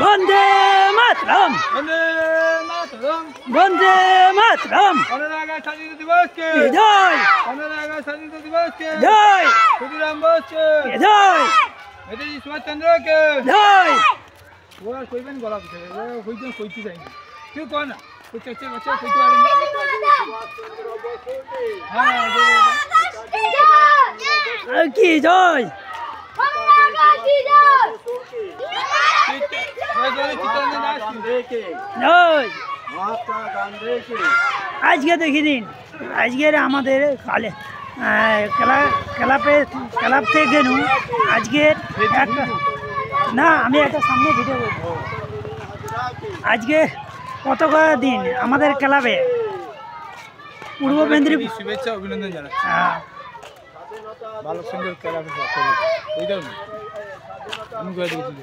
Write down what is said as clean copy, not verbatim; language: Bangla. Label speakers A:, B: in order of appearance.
A: বন্দে মাতরম বন্দে মাতরম জয় জয় জয়
B: সুভাষচন্দ্রকে
A: জয়
B: ওরা কইবেন গলা কইতে যায়নি কেউ কয় না কইতে বাচ্চা কইতে পারেন
A: কি জয় জয় আজকে দেখি দিন আজকের আমাদের ক্লাব থেকে গেলু আজকের না আমি একটা সামনে ভিডিও করব আজকে কত দিন আমাদের ক্লাবে পূর্ব মেদিনীপুর
B: শুভেচ্ছা অভিনন্দন জানাচ্ছি ভালো সুন্দর ক্লাবের পক্ষ থেকে আমি করে দিয়েছি